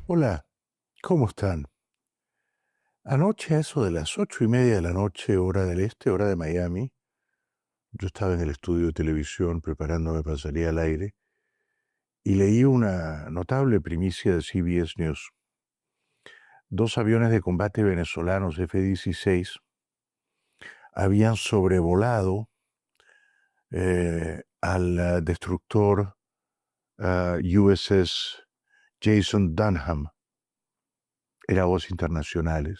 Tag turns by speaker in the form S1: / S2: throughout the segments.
S1: Hola, ¿cómo están? Anoche, a eso de las 8:30 de la noche, hora del este, hora de Miami, yo estaba en el estudio de televisión preparándome para salir al aire y leí una notable primicia de CBS News. Dos aviones de combate venezolanos F-16 habían sobrevolado al destructor USS Jason Dunham, era aguas internacionales.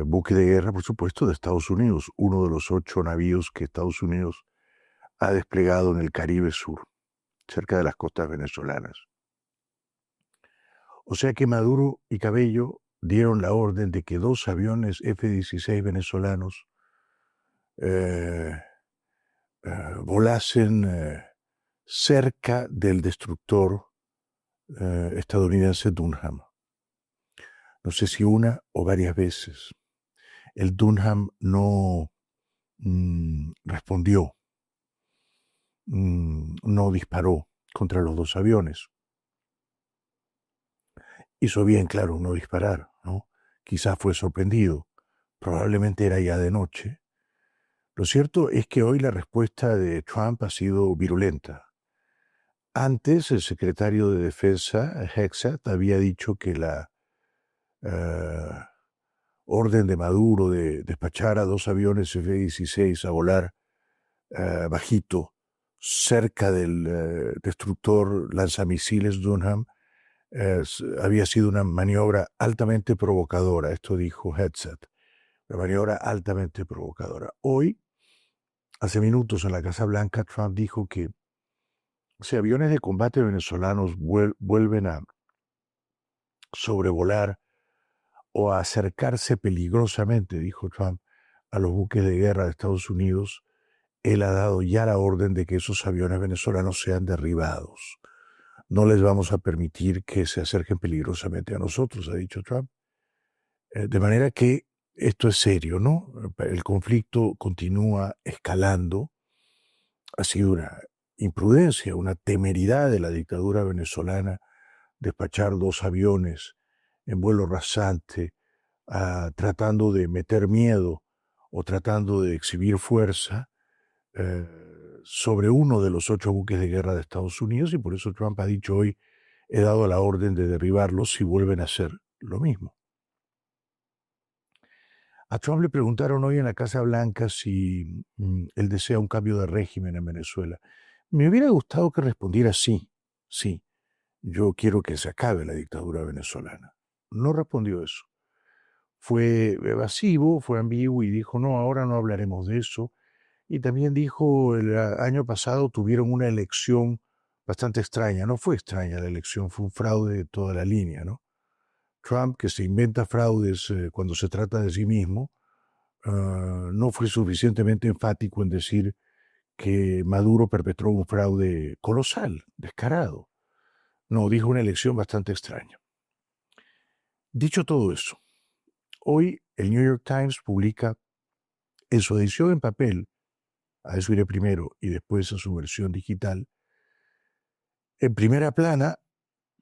S1: Buque de guerra, por supuesto, de Estados Unidos, uno de los 8 navíos que Estados Unidos ha desplegado en el Caribe Sur, cerca de las costas venezolanas. O sea que Maduro y Cabello dieron la orden de que 2 aviones F-16 venezolanos volasen cerca del destructor estadounidense Dunham. No sé si una o varias veces. El Dunham no respondió, no disparó contra los 2 aviones. Hizo bien, claro, no disparar, ¿no? Quizás fue sorprendido. Probablemente era ya de noche. Lo cierto es que hoy la respuesta de Trump ha sido virulenta. Antes, el secretario de Defensa, Hegseth, había dicho que la orden de Maduro de despachar a 2 aviones F-16 a volar bajito cerca del destructor lanzamisiles Dunham había sido una maniobra altamente provocadora. Esto dijo Hegseth, una maniobra altamente provocadora. Hoy, hace minutos en la Casa Blanca, Trump dijo que si aviones de combate venezolanos vuelven a sobrevolar o a acercarse peligrosamente, dijo Trump, a los buques de guerra de Estados Unidos, él ha dado ya la orden de que esos aviones venezolanos sean derribados. No les vamos a permitir que se acerquen peligrosamente a nosotros, ha dicho Trump. De manera que esto es serio, ¿no? El conflicto continúa escalando. Ha sido una imprudencia, una temeridad de la dictadura venezolana despachar 2 aviones en vuelo rasante, tratando de meter miedo o tratando de exhibir fuerza eh, sobre uno de los 8 buques de guerra de Estados Unidos, y por eso Trump ha dicho hoy, he dado la orden de derribarlos si vuelven a hacer lo mismo. A Trump le preguntaron hoy en la Casa Blanca si él desea un cambio de régimen en Venezuela. Me hubiera gustado que respondiera sí, sí, yo quiero que se acabe la dictadura venezolana. No respondió eso. Fue evasivo, fue ambiguo y dijo, no, ahora no hablaremos de eso. Y también dijo, el año pasado tuvieron una elección bastante extraña. No fue extraña la elección, fue un fraude de toda la línea, ¿no? Trump, que se inventa fraudes cuando se trata de sí mismo, no fue suficientemente enfático en decir que Maduro perpetró un fraude colosal, descarado. No, dijo una elección bastante extraña. Dicho todo eso, hoy el New York Times publica en su edición en papel, a eso iré primero y después en su versión digital, en primera plana,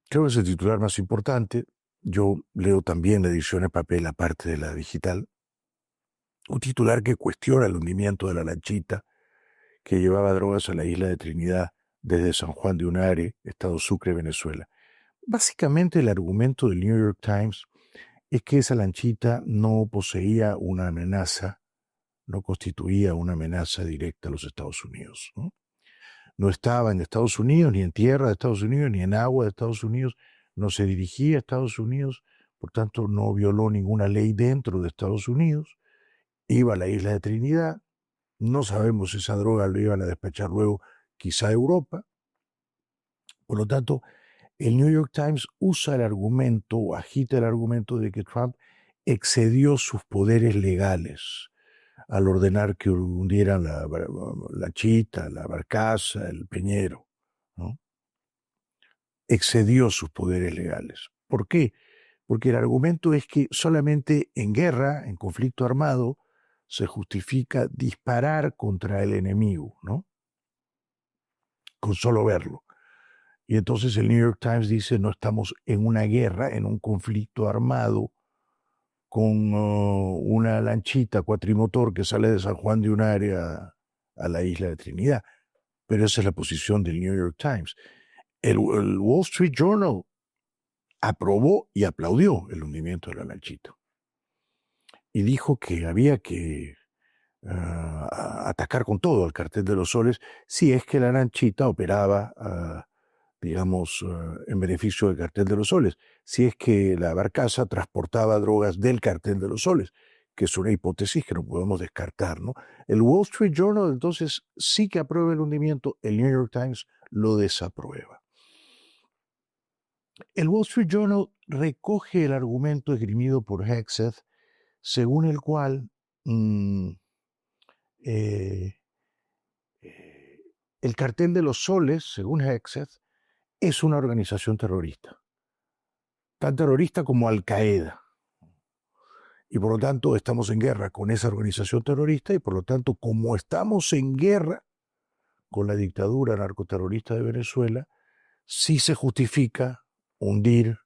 S1: creo que es el titular más importante, yo leo también la edición en papel aparte de la digital, un titular que cuestiona el hundimiento de la lanchita que llevaba drogas a la isla de Trinidad desde San Juan de Unare, estado Sucre, Venezuela. Básicamente el argumento del New York Times es que esa lanchita no poseía una amenaza, no constituía una amenaza directa a los Estados Unidos, ¿no? No estaba en Estados Unidos, ni en tierra de Estados Unidos, ni en agua de Estados Unidos, no se dirigía a Estados Unidos, por tanto no violó ninguna ley dentro de Estados Unidos, iba a la isla de Trinidad, no sabemos si esa droga lo iban a despachar luego quizá a Europa. Por lo tanto, el New York Times usa el argumento o agita el argumento de que Trump excedió sus poderes legales al ordenar que hundieran la chita, la barcaza, el peñero, ¿no? Excedió sus poderes legales. ¿Por qué? Porque el argumento es que solamente en guerra, en conflicto armado, se justifica disparar contra el enemigo, ¿no? Con solo verlo. Y entonces el New York Times dice, no estamos en una guerra, en un conflicto armado con una lanchita cuatrimotor que sale de San Juan de Unare a la isla de Trinidad. Pero esa es la posición del New York Times. El Wall Street Journal aprobó y aplaudió el hundimiento de la lanchita. Y dijo que había que atacar con todo al cartel de los soles si es que la lanchita operaba, digamos, en beneficio del cartel de los soles, si es que la barcaza transportaba drogas del cartel de los soles, que es una hipótesis que no podemos descartar, ¿no? El Wall Street Journal entonces sí que aprueba el hundimiento, el New York Times lo desaprueba. El Wall Street Journal recoge el argumento esgrimido por Hegseth, según el cual el cartel de los soles, según Hegseth, es una organización terrorista, tan terrorista como Al-Qaeda. Y por lo tanto estamos en guerra con esa organización terrorista y por lo tanto como estamos en guerra con la dictadura narcoterrorista de Venezuela, sí se justifica hundir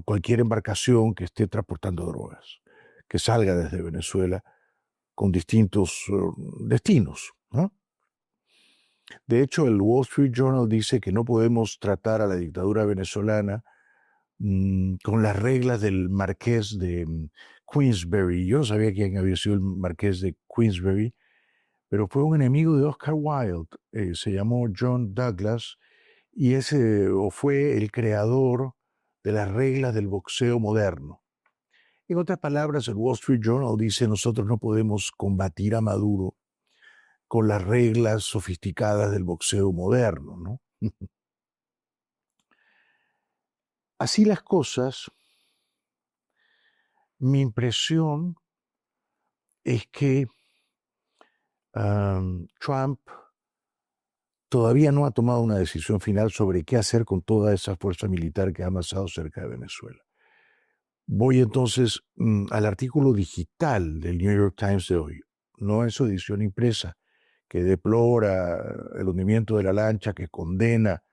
S1: cualquier embarcación que esté transportando drogas, que salga desde Venezuela con distintos destinos, ¿no? De hecho, el Wall Street Journal dice que no podemos tratar a la dictadura venezolana con las reglas del marqués de Queensberry. Yo no sabía quién había sido el marqués de Queensberry, pero fue un enemigo de Oscar Wilde. Se llamó John Douglas y fue el creador de las reglas del boxeo moderno. En otras palabras, el Wall Street Journal dice nosotros no podemos combatir a Maduro con las reglas sofisticadas del boxeo moderno, ¿no? Así las cosas, mi impresión es que Trump todavía no ha tomado una decisión final sobre qué hacer con toda esa fuerza militar que ha amasado cerca de Venezuela. Voy entonces al artículo digital del New York Times de hoy, no en su edición impresa, que deplora el hundimiento de la lancha, que condena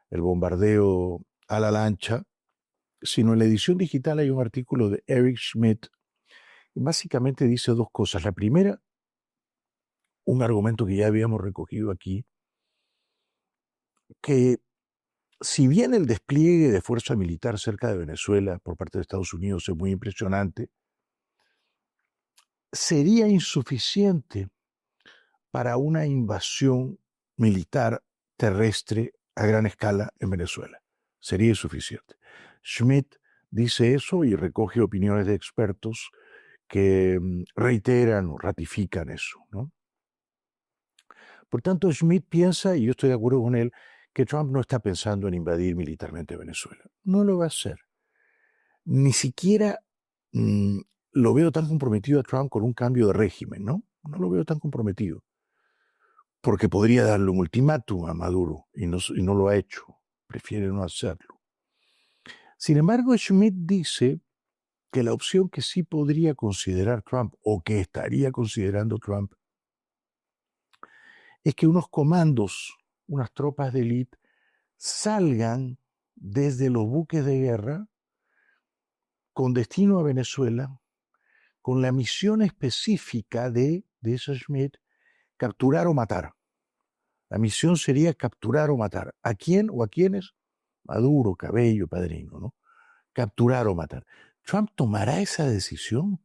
S1: el bombardeo a la lancha, sino en la edición digital hay un artículo de Eric Schmidt, que básicamente dice dos cosas. La primera, un argumento que ya habíamos recogido aquí, que si bien el despliegue de fuerza militar cerca de Venezuela por parte de Estados Unidos es muy impresionante, sería insuficiente para una invasión militar terrestre a gran escala en Venezuela. Sería insuficiente. Schmidt dice eso y recoge opiniones de expertos que reiteran o ratifican eso, ¿no? Por tanto, Schmidt piensa, y yo estoy de acuerdo con él, que Trump no está pensando en invadir militarmente Venezuela. No lo va a hacer. Ni siquiera lo veo tan comprometido a Trump con un cambio de régimen, ¿no? No lo veo tan comprometido. Porque podría darle un ultimátum a Maduro y no lo ha hecho. Prefiere no hacerlo. Sin embargo, Schmidt dice que la opción que sí podría considerar Trump o que estaría considerando Trump es que unos comandos, unas tropas de élite, salgan desde los buques de guerra con destino a Venezuela con la misión específica de ese Schmidt, capturar o matar. La misión sería capturar o matar. ¿A quién o a quiénes? Maduro, Cabello, Padrino, ¿no? Capturar o matar. ¿Trump tomará esa decisión?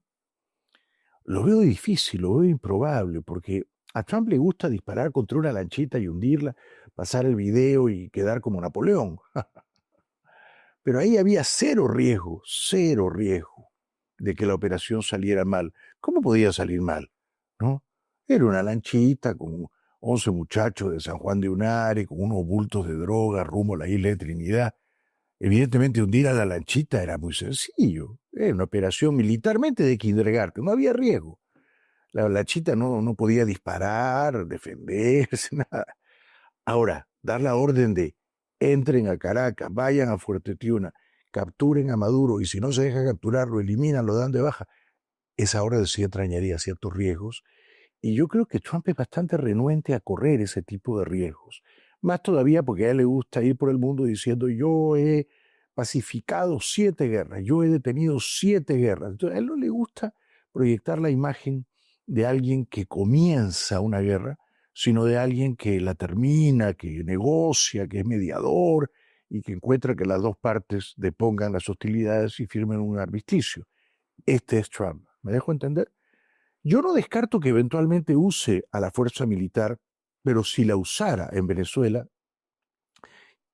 S1: Lo veo difícil, lo veo improbable, porque a Trump le gusta disparar contra una lanchita y hundirla, pasar el video y quedar como Napoleón. Pero ahí había cero riesgo de que la operación saliera mal. ¿Cómo podía salir mal? ¿No? Era una lanchita con 11 muchachos de San Juan de Unare, con unos bultos de droga rumbo a la isla de Trinidad. Evidentemente hundir a la lanchita era muy sencillo. Era una operación militarmente de kindergarten, no había riesgo. La lanchita no podía disparar, defenderse, nada. Ahora, dar la orden de entren a Caracas, vayan a Fuerte Tiuna, capturen a Maduro y si no se deja capturar, lo eliminan, lo dan de baja. Esa orden sí entrañaría ciertos riesgos y yo creo que Trump es bastante renuente a correr ese tipo de riesgos. Más todavía porque a él le gusta ir por el mundo diciendo yo he pacificado 7 guerras, yo he detenido 7 guerras. Entonces, a él no le gusta proyectar la imagen de alguien que comienza una guerra, sino de alguien que la termina, que negocia, que es mediador y que encuentra que las dos partes depongan las hostilidades y firmen un armisticio. Este es Trump. ¿Me dejo entender? Yo no descarto que eventualmente use a la fuerza militar, pero si la usara en Venezuela,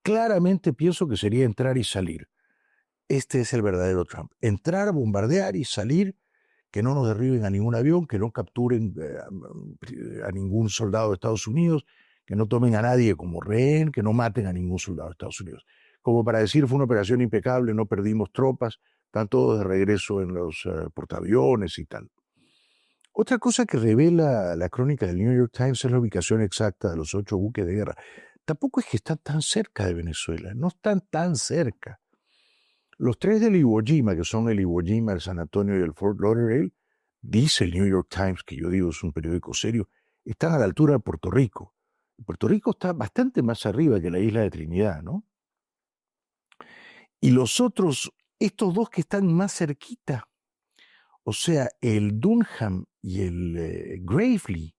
S1: claramente pienso que sería entrar y salir. Este es el verdadero Trump. Entrar, bombardear y salir, que no nos derriben a ningún avión, que no capturen a ningún soldado de Estados Unidos, que no tomen a nadie como rehén, que no maten a ningún soldado de Estados Unidos. Como para decir, fue una operación impecable, no perdimos tropas, están todos de regreso en los portaaviones y tal. Otra cosa que revela la crónica del New York Times es la ubicación exacta de los 8 buques de guerra. Tampoco es que están tan cerca de Venezuela, no están tan cerca. Los 3 del Iwo Jima, que son el Iwo Jima, el San Antonio y el Fort Lauderdale, dice el New York Times, que yo digo es un periódico serio, están a la altura de Puerto Rico. Puerto Rico está bastante más arriba que la isla de Trinidad, ¿no? Y los otros, estos dos que están más cerquita, o sea, el Dunham y el Gravely,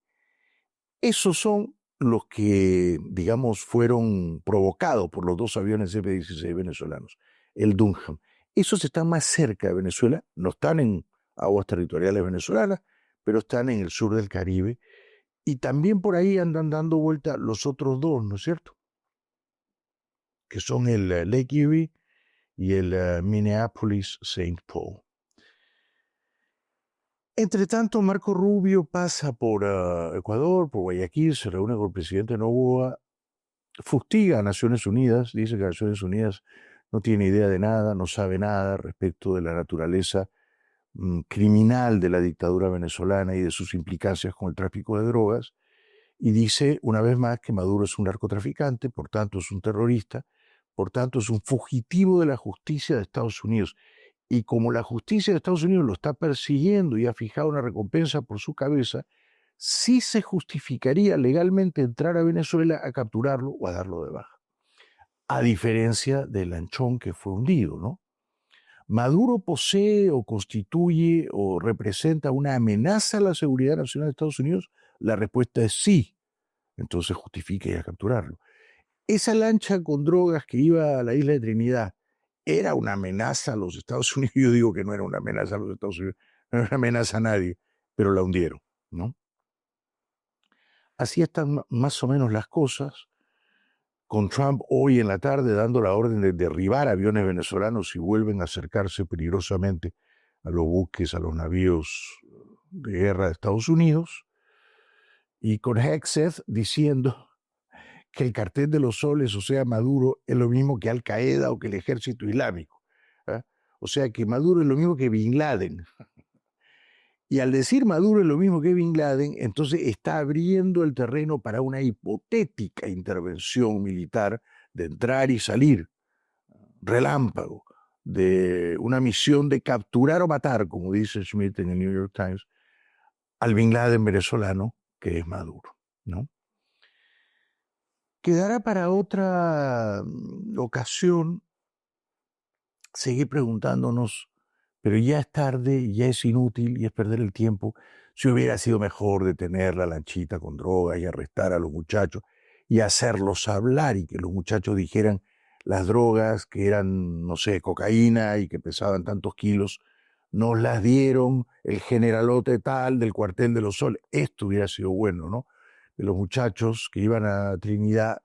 S1: esos son los que, digamos, fueron provocados por los 2 aviones F-16 venezolanos. El Dunham. Esos están más cerca de Venezuela, no están en aguas territoriales venezolanas, pero están en el sur del Caribe. Y también por ahí andan dando vuelta los otros 2, ¿no es cierto? Que son el Lake Erie y el Minneapolis-St. Paul. Entre tanto, Marco Rubio pasa por Ecuador, por Guayaquil, se reúne con el presidente Noboa, fustiga a Naciones Unidas, dice que Naciones Unidas no tiene idea de nada, no sabe nada respecto de la naturaleza criminal de la dictadura venezolana y de sus implicancias con el tráfico de drogas, y dice una vez más que Maduro es un narcotraficante, por tanto es un terrorista, por tanto es un fugitivo de la justicia de Estados Unidos. Y como la justicia de Estados Unidos lo está persiguiendo y ha fijado una recompensa por su cabeza, sí se justificaría legalmente entrar a Venezuela a capturarlo o a darlo de baja. A diferencia del lanchón que fue hundido, ¿no? ¿Maduro posee o constituye o representa una amenaza a la seguridad nacional de Estados Unidos? La respuesta es sí. Entonces justifica ir a capturarlo. Esa lancha con drogas que iba a la isla de Trinidad, ¿era una amenaza a los Estados Unidos? Yo digo que no era una amenaza a los Estados Unidos, no era una amenaza a nadie, pero la hundieron, ¿no? Así están más o menos las cosas, con Trump hoy en la tarde dando la orden de derribar aviones venezolanos si vuelven a acercarse peligrosamente a los buques, a los navíos de guerra de Estados Unidos, y con Hegseth diciendo que el cartel de los soles, o sea, Maduro, es lo mismo que Al Qaeda o que el ejército islámico. ¿Eh? O sea, que Maduro es lo mismo que Bin Laden. Y al decir Maduro es lo mismo que Bin Laden, entonces está abriendo el terreno para una hipotética intervención militar de entrar y salir, relámpago, de una misión de capturar o matar, como dice Schmidt en el New York Times, al Bin Laden venezolano, que es Maduro, ¿no? Quedará para otra ocasión seguir preguntándonos, pero ya es tarde, ya es inútil y es perder el tiempo. Si hubiera sido mejor detener la lanchita con drogas y arrestar a los muchachos y hacerlos hablar y que los muchachos dijeran las drogas que eran, no sé, cocaína y que pesaban tantos kilos, nos las dieron el generalote tal del cuartel de los Soles. Esto hubiera sido bueno, ¿no? Que los muchachos que iban a Trinidad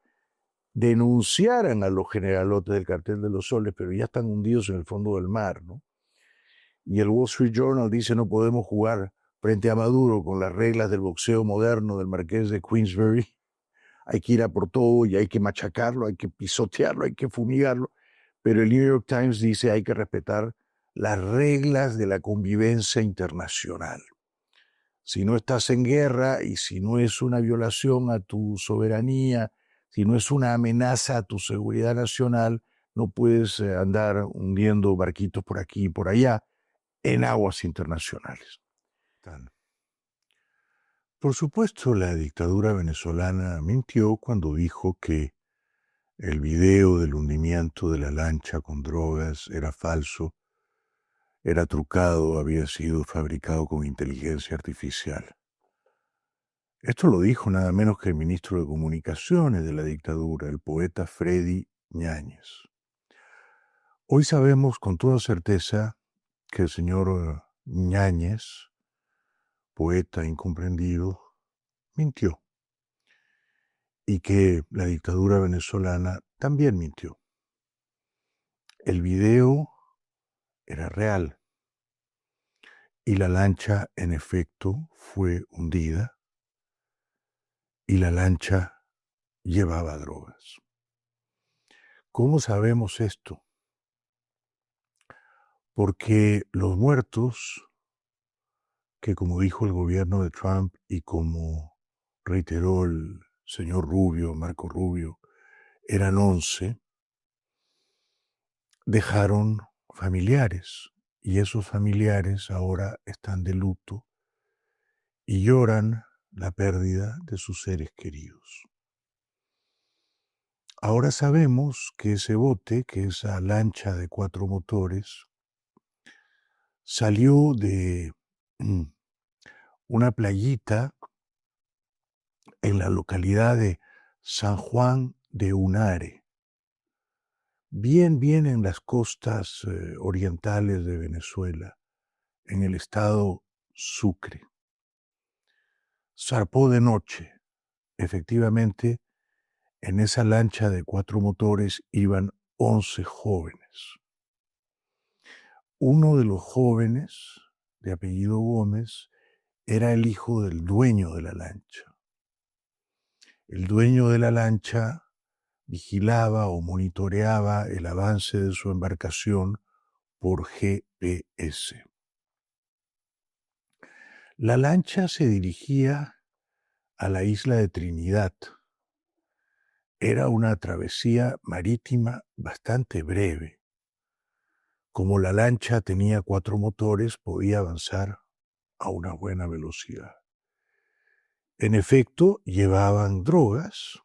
S1: denunciaran a los generalotes del cartel de los Soles, pero ya están hundidos en el fondo del mar, ¿no? Y el Wall Street Journal dice no podemos jugar frente a Maduro con las reglas del boxeo moderno del marqués de Queensberry. Hay que ir a por todo y hay que machacarlo, hay que pisotearlo, hay que fumigarlo. Pero el New York Times dice hay que respetar las reglas de la convivencia internacional. Si no estás en guerra y si no es una violación a tu soberanía, si no es una amenaza a tu seguridad nacional, no puedes andar hundiendo barquitos por aquí y por allá en aguas internacionales. Por supuesto, la dictadura venezolana mintió cuando dijo que el video del hundimiento de la lancha con drogas era falso, era trucado, había sido fabricado con inteligencia artificial. Esto lo dijo nada menos que el ministro de Comunicaciones de la dictadura, el poeta Freddy Ñáñez. Hoy sabemos con toda certeza que el señor Ñáñez, poeta incomprendido, mintió y que la dictadura venezolana también mintió. El video era real y la lancha, en efecto, fue hundida y la lancha llevaba drogas. ¿Cómo sabemos esto? Porque los muertos, que como dijo el gobierno de Trump y como reiteró el señor Rubio, Marco Rubio, eran 11, dejaron familiares y esos familiares ahora están de luto y lloran la pérdida de sus seres queridos. Ahora sabemos que ese bote, que esa lancha de 4 motores, salió de una playita en la localidad de San Juan de Unare, bien en las costas orientales de Venezuela, en el estado Sucre. Zarpó de noche. Efectivamente, en esa lancha de 4 motores iban 11 jóvenes. Uno de los jóvenes, de apellido Gómez, era el hijo del dueño de la lancha. El dueño de la lancha vigilaba o monitoreaba el avance de su embarcación por GPS. La lancha se dirigía a la isla de Trinidad. Era una travesía marítima bastante breve. Como la lancha tenía 4 motores, podía avanzar a una buena velocidad. En efecto, llevaban drogas.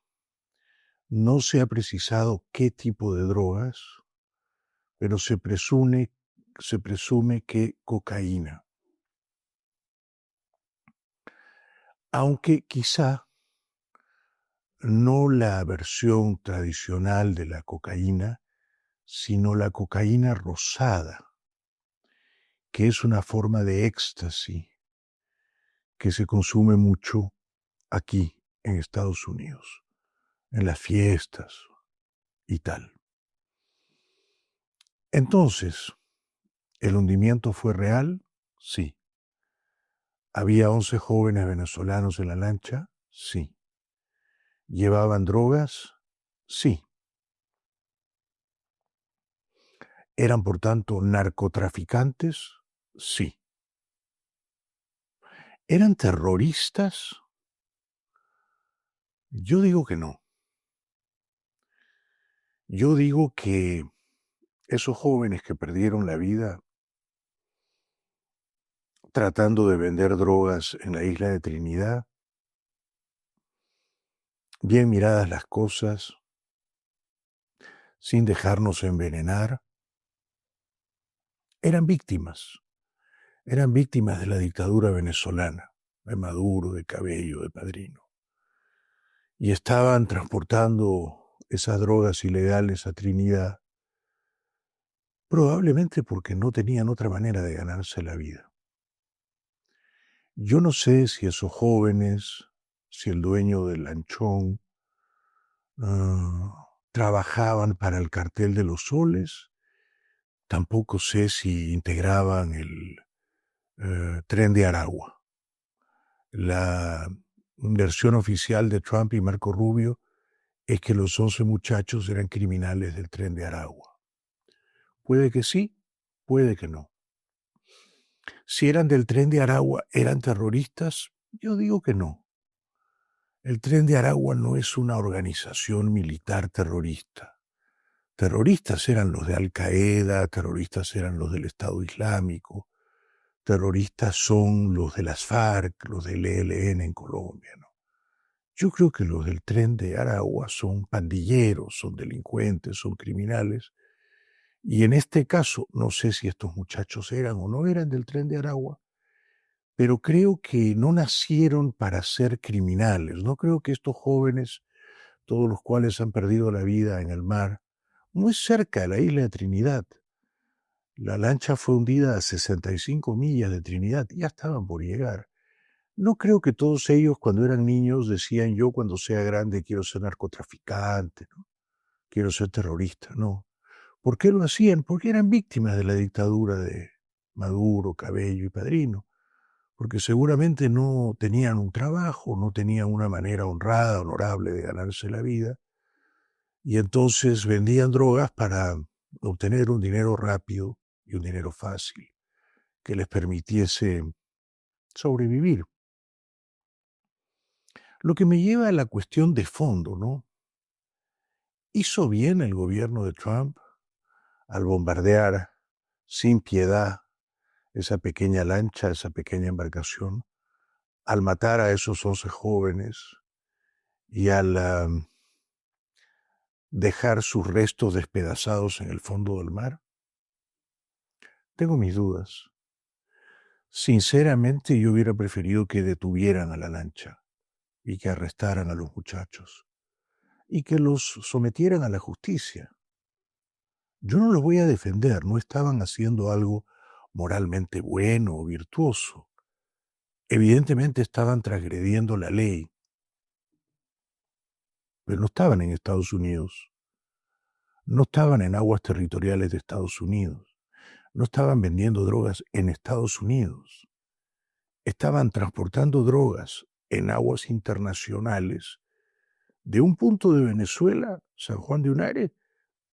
S1: No se ha precisado qué tipo de drogas, pero se presume que cocaína. Aunque quizá no la versión tradicional de la cocaína, sino la cocaína rosada, que es una forma de éxtasis que se consume mucho aquí en Estados Unidos, en las fiestas y tal. Entonces, ¿el hundimiento fue real? Sí. ¿Había 11 jóvenes venezolanos en la lancha? Sí. ¿Llevaban drogas? Sí. ¿Eran, por tanto, narcotraficantes? Sí. ¿Eran terroristas? Yo digo que no. Yo digo que esos jóvenes que perdieron la vida tratando de vender drogas en la isla de Trinidad, bien miradas las cosas, sin dejarnos envenenar, eran víctimas de la dictadura venezolana, de Maduro, de Cabello, de Padrino. Y estaban transportando esas drogas ilegales a Trinidad, probablemente porque no tenían otra manera de ganarse la vida. Yo no sé si esos jóvenes, si el dueño del lanchón, trabajaban para el cartel de los soles. Tampoco sé si integraban el Tren de Aragua. La versión oficial de Trump y Marco Rubio es que los 11 muchachos eran criminales del Tren de Aragua. Puede que sí, puede que no. Si eran del Tren de Aragua, ¿eran terroristas? Yo digo que no. El Tren de Aragua no es una organización militar terrorista. Terroristas eran los de Al Qaeda, terroristas eran los del Estado Islámico, terroristas son los de las FARC, los del ELN en Colombia, ¿no? Yo creo que los del Tren de Aragua son pandilleros, son delincuentes, son criminales. Y en este caso, no sé si estos muchachos eran o no eran del Tren de Aragua, pero creo que no nacieron para ser criminales. No creo que estos jóvenes, todos los cuales han perdido la vida en el mar, muy cerca de la isla de Trinidad. La lancha fue hundida a 65 millas de Trinidad, ya estaban por llegar. No creo que todos ellos cuando eran niños decían yo cuando sea grande quiero ser narcotraficante, ¿no? Quiero ser terrorista, no. ¿Por qué lo hacían? Porque eran víctimas de la dictadura de Maduro, Cabello y Padrino, porque seguramente no tenían un trabajo, no tenían una manera honrada, honorable de ganarse la vida, y entonces vendían drogas para obtener un dinero rápido y un dinero fácil que les permitiese sobrevivir. Lo que me lleva a la cuestión de fondo, ¿no? ¿Hizo bien el gobierno de Trump al bombardear sin piedad esa pequeña lancha, esa pequeña embarcación, al matar a esos 11 jóvenes y al dejar sus restos despedazados en el fondo del mar? Tengo mis dudas. Sinceramente, yo hubiera preferido que detuvieran a la lancha y que arrestaran a los muchachos y que los sometieran a la justicia. Yo no los voy a defender, no estaban haciendo algo moralmente bueno o virtuoso. Evidentemente estaban transgrediendo la ley, pero no estaban en Estados Unidos, no estaban en aguas territoriales de Estados Unidos, no estaban vendiendo drogas en Estados Unidos, estaban transportando drogas en aguas internacionales de un punto de Venezuela, San Juan de Unare,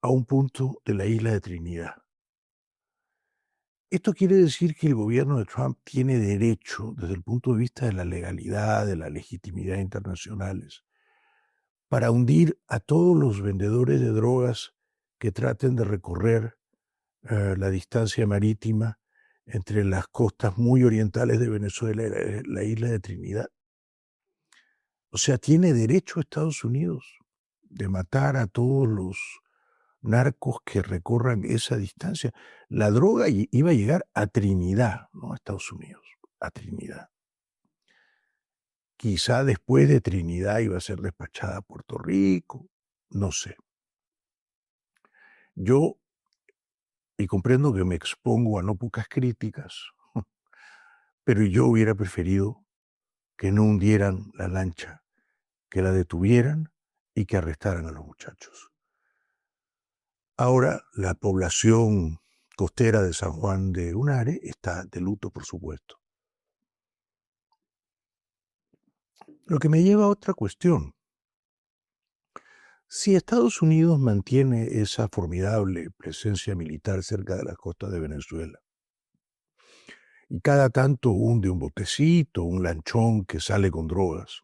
S1: a un punto de la isla de Trinidad. Esto quiere decir que el gobierno de Trump tiene derecho, desde el punto de vista de la legalidad, de la legitimidad internacionales, para hundir a todos los vendedores de drogas que traten de recorrer la distancia marítima entre las costas muy orientales de Venezuela y la isla de Trinidad. O sea, tiene derecho Estados Unidos de matar a todos los narcos que recorran esa distancia. La droga iba a llegar a Trinidad, no a Estados Unidos, a Trinidad. Quizá después de Trinidad iba a ser despachada a Puerto Rico, no sé. Yo, y comprendo que me expongo a no pocas críticas, pero yo hubiera preferido que no hundieran la lancha, que la detuvieran y que arrestaran a los muchachos. Ahora, la población costera de San Juan de Unare está de luto, por supuesto. Lo que me lleva a otra cuestión. Si Estados Unidos mantiene esa formidable presencia militar cerca de las costas de Venezuela, y cada tanto hunde un botecito, un lanchón que sale con drogas,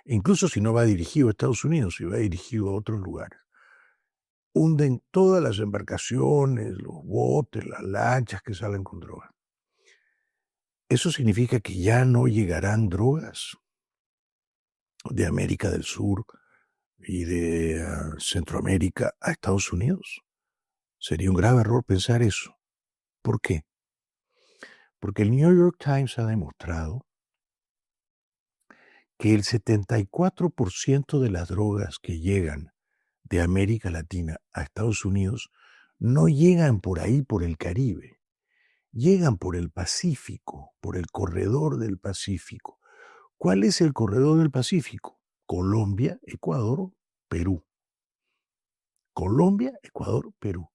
S1: incluso si no va dirigido a Estados Unidos, si va dirigido a otros lugares, hunden todas las embarcaciones, los botes, las lanchas que salen con drogas. Eso significa que ya no llegarán drogas de América del Sur y de Centroamérica a Estados Unidos. Sería un grave error pensar eso. ¿Por qué? Porque el New York Times ha demostrado que el 74% de las drogas que llegan de América Latina a Estados Unidos no llegan por ahí, por el Caribe, llegan por el Pacífico, por el corredor del Pacífico. ¿Cuál es el corredor del Pacífico? Colombia, Ecuador, Perú. Colombia, Ecuador, Perú.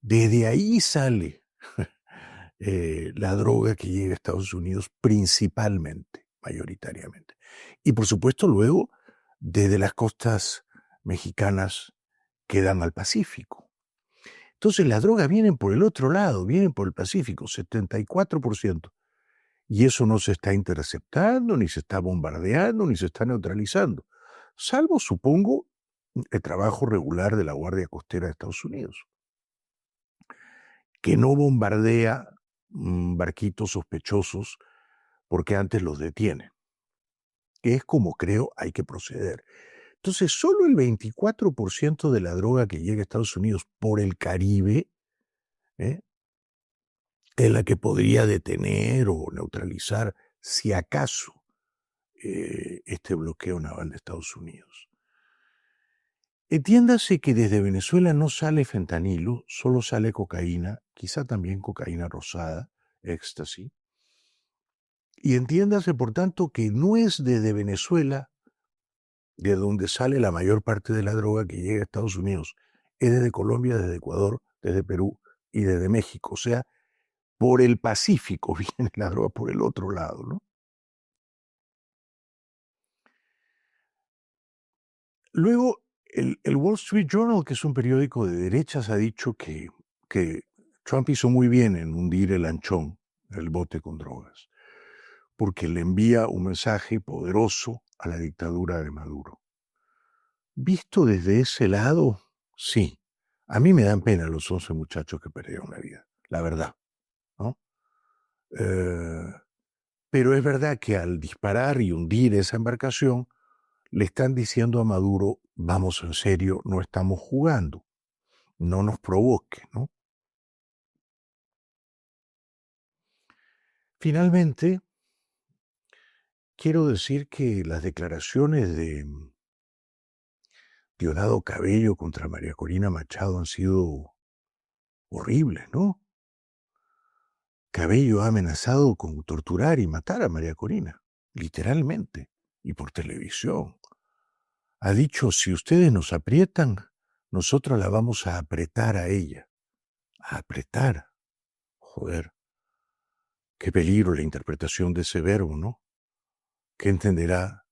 S1: Desde ahí sale la droga que llega a Estados Unidos principalmente, mayoritariamente. Y por supuesto luego desde las costas mexicanas que dan al Pacífico. Entonces las drogas vienen por el otro lado, vienen por el Pacífico, 74%. Y eso no se está interceptando, ni se está bombardeando, ni se está neutralizando. Salvo, supongo, el trabajo regular de la Guardia Costera de Estados Unidos. que no bombardea barquitos sospechosos porque antes los detiene, que es como creo hay que proceder. Entonces, solo el 24% de la droga que llega a Estados Unidos por el Caribe ¿eh? es la que podría detener o neutralizar, si acaso, este bloqueo naval de Estados Unidos. Entiéndase que desde Venezuela no sale fentanilo, solo sale cocaína, quizá también cocaína rosada, éxtasis. Y entiéndase, por tanto, que no es desde Venezuela de donde sale la mayor parte de la droga que llega a Estados Unidos. Es desde Colombia, desde Ecuador, desde Perú y desde México. O sea, por el Pacífico viene la droga por el otro lado, ¿no? Luego, el Wall Street Journal, que es un periódico de derechas, ha dicho que Trump hizo muy bien en hundir el lanchón, el bote con drogas, porque le envía un mensaje poderoso a la dictadura de Maduro. Visto desde ese lado, sí. A mí me dan pena los 11 muchachos que perdieron la vida, la verdad, ¿no? Pero es verdad que al disparar y hundir esa embarcación, le están diciendo a Maduro, vamos en serio, no estamos jugando, no nos provoque, ¿no? Finalmente, quiero decir que las declaraciones de Diosdado Cabello contra María Corina Machado han sido horribles, ¿no? Cabello ha amenazado con torturar y matar a María Corina, literalmente, y por televisión. Ha dicho, si ustedes nos aprietan, nosotros la vamos a apretar a ella. A apretar. Joder. Qué peligro la interpretación de ese verbo, ¿no? ¿Qué entenderá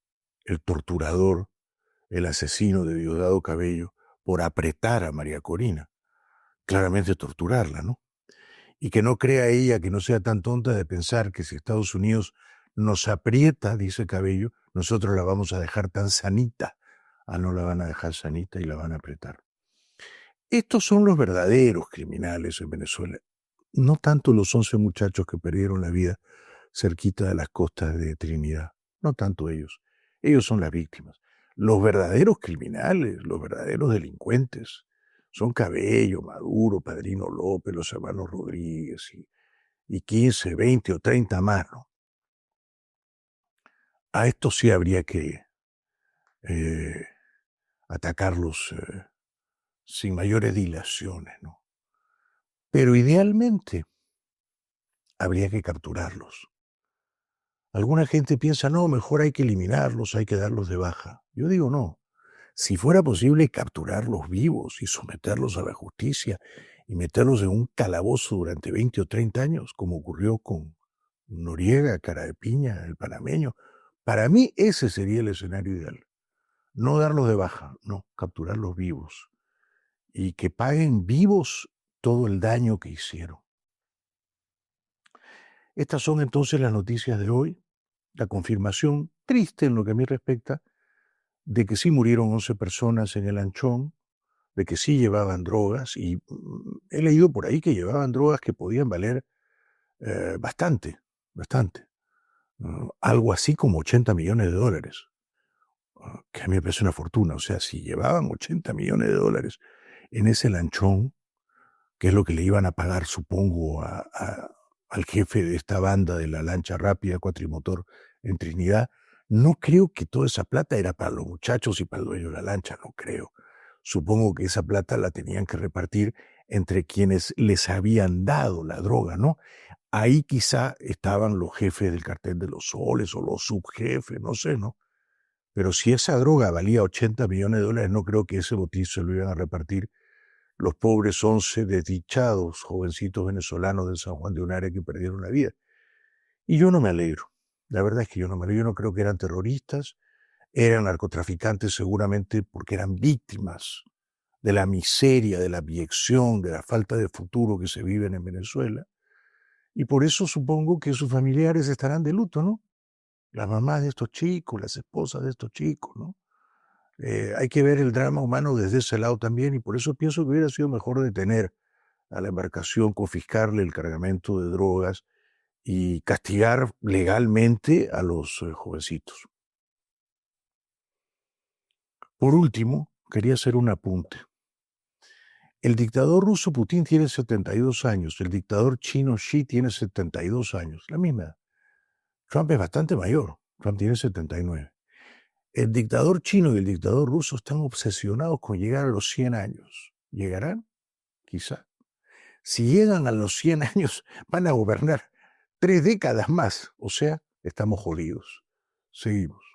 S1: el torturador, el asesino de Diosdado Cabello, por apretar a María Corina? Claramente torturarla, ¿no? Y que no crea ella, que no sea tan tonta de pensar que si Estados Unidos nos aprieta, dice Cabello, nosotros la vamos a dejar tan sanita. Ah, no la van a dejar sanita y la van a apretar. Estos son los verdaderos criminales en Venezuela. No tanto los 11 muchachos que perdieron la vida cerquita de las costas de Trinidad. No tanto ellos. Ellos son las víctimas. Los verdaderos criminales, los verdaderos delincuentes, son Cabello, Maduro, Padrino López, los hermanos Rodríguez y 15, 20 o 30 más, ¿no? A estos sí habría que eh, atacarlos sin mayores dilaciones, ¿no? Pero idealmente habría que capturarlos. Alguna gente piensa, no, mejor hay que eliminarlos, hay que darlos de baja. Yo digo, no. Si fuera posible capturarlos vivos y someterlos a la justicia y meterlos en un calabozo durante 20 o 30 años, como ocurrió con Noriega, Cara de Piña, el panameño, para mí ese sería el escenario ideal. No darlos de baja, no, capturarlos vivos y que paguen vivos todo el daño que hicieron. Estas son entonces las noticias de hoy, la confirmación triste en lo que a mí respecta, de que sí murieron 11 personas en el Anchón, de que sí llevaban drogas, y he leído por ahí que llevaban drogas que podían valer bastante, bastante. Algo así como $80 millones, que a mí me parece una fortuna. O sea, si llevaban $80 millones en ese lanchón, que es lo que le iban a pagar, supongo, al jefe de esta banda de la lancha rápida cuatrimotor en Trinidad, no creo que toda esa plata era para los muchachos y para el dueño de la lancha, no creo. Supongo que esa plata la tenían que repartir entre quienes les habían dado la droga, ¿no? Ahí quizá estaban los jefes del cartel de los soles o los subjefes, no sé, ¿no? Pero si esa droga valía $80 millones, no creo que ese botín se lo iban a repartir los pobres 11 desdichados jovencitos venezolanos de San Juan de Unare que perdieron la vida. Y yo no me alegro. La verdad es que yo no me alegro. Yo no creo que eran terroristas, eran narcotraficantes seguramente porque eran víctimas de la miseria, de la abyección, de la falta de futuro que se viven en Venezuela. Y por eso supongo que sus familiares estarán de luto, ¿no? Las mamás de estos chicos, las esposas de estos chicos, ¿no? Hay que ver el drama humano desde ese lado también y por eso pienso que hubiera sido mejor detener a la embarcación, confiscarle el cargamento de drogas y castigar legalmente a los jovencitos. Por último, quería hacer un apunte. El dictador ruso Putin tiene 72 años, el dictador chino Xi tiene 72 años, la misma edad. Trump es bastante mayor, Trump tiene 79. El dictador chino y el dictador ruso están obsesionados con llegar a los 100 años. ¿Llegarán? Quizá. Si llegan a los 100 años, van a gobernar 3 décadas más. O sea, estamos jodidos. Seguimos.